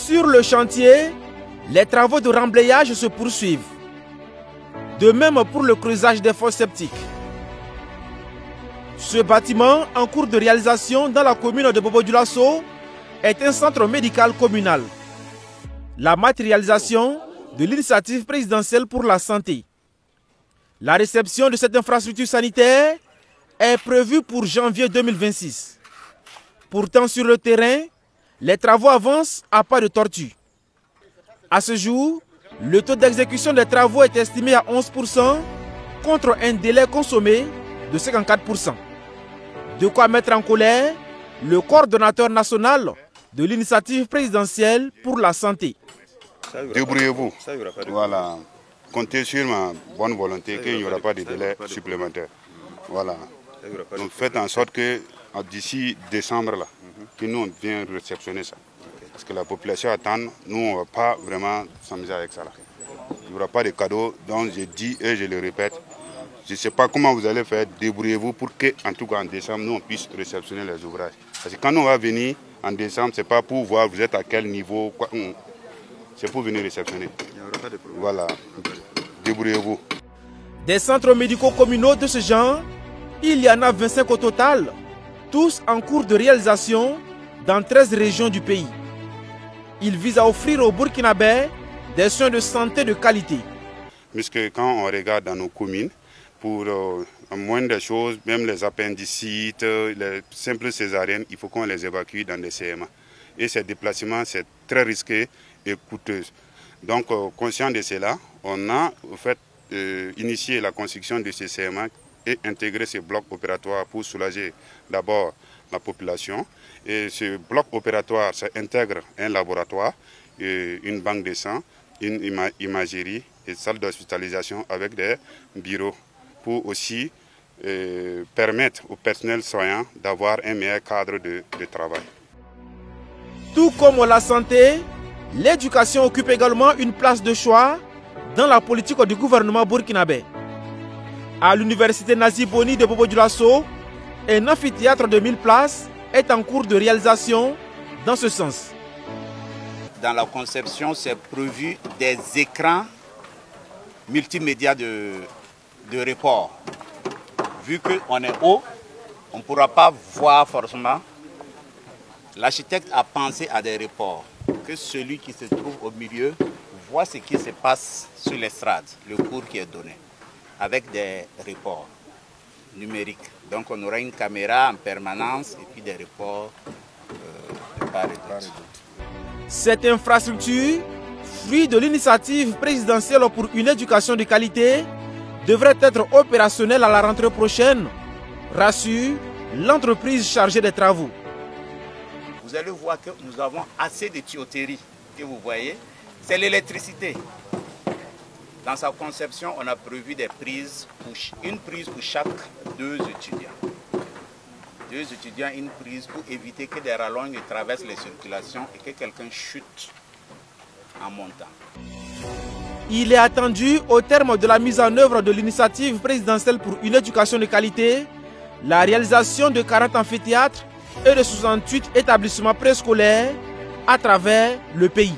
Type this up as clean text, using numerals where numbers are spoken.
Sur le chantier, les travaux de remblayage se poursuivent. De même pour le creusage des fosses septiques. Ce bâtiment, en cours de réalisation dans la commune de Bobo-Dioulasso, est un centre médical communal. La matérialisation de l'initiative présidentielle pour la santé. La réception de cette infrastructure sanitaire est prévue pour janvier 2026. Pourtant, sur le terrain, les travaux avancent à pas de tortue. À ce jour, le taux d'exécution des travaux est estimé à 11% contre un délai consommé de 54%. De quoi mettre en colère le coordonnateur national de l'initiative présidentielle pour la santé. Débrouillez-vous. Voilà. Comptez sur ma bonne volonté qu'il n'y aura pas de délai supplémentaire. Voilà. Donc faites en sorte que d'ici décembre, là, que nous on vienne réceptionner ça. Parce que la population attend, nous on ne va pas vraiment s'amuser avec ça. Là. Il n'y aura pas de cadeaux, donc je dis et je le répète. Je ne sais pas comment vous allez faire, débrouillez-vous pour que, en tout cas en décembre, nous on puisse réceptionner les ouvrages. Parce que quand on va venir en décembre, ce n'est pas pour voir vous êtes à quel niveau, c'est pour venir réceptionner. Il n'y aura pas de problème. Voilà, débrouillez-vous. Des centres médicaux communaux de ce genre, il y en a 25 au total, tous en cours de réalisation dans 13 régions du pays. Ils visent à offrir aux Burkinabés des soins de santé de qualité. Puisque quand on regarde dans nos communes, pour moindre choses, même les appendicites, les simples césariennes, il faut qu'on les évacue dans des CMA. Et ces déplacements, c'est très risqué et coûteux. Donc, conscient de cela, on a en fait, initié la construction de ces CMA et intégré ces blocs opératoires pour soulager d'abord la population. Et ce bloc opératoire, ça intègre un laboratoire, une banque de sang, une imagerie et salle d'hospitalisation avec des bureaux pour aussi permettre au personnel soignant d'avoir un meilleur cadre de travail. Tout comme la santé, l'éducation occupe également une place de choix dans la politique du gouvernement burkinabé. À l'université Nazi Boni de Bobo-Dioulasso, un amphithéâtre de 1000 places est en cours de réalisation dans ce sens. Dans la conception, c'est prévu des écrans multimédia de report. Vu qu'on est haut, on ne pourra pas voir forcément. L'architecte a pensé à des reports, que celui qui se trouve au milieu voit ce qui se passe sur l'estrade, le cours qui est donné, avec des reports numériques. Donc on aura une caméra en permanence et puis des reports de part et d'autre. Cette infrastructure, fruit de l'initiative présidentielle pour une éducation de qualité, devrait être opérationnelle à la rentrée prochaine, rassure l'entreprise chargée des travaux. Vous allez voir que nous avons assez de tuyauterie que vous voyez, c'est l'électricité. Dans sa conception, on a prévu des prises, une prise pour chaque 2 étudiants. 2 étudiants, une prise pour éviter que des rallonges ne traversent les circulations et que quelqu'un chute en montant. Il est attendu, au terme de la mise en œuvre de l'initiative présidentielle pour une éducation de qualité, la réalisation de 40 amphithéâtres et de 68 établissements préscolaires à travers le pays.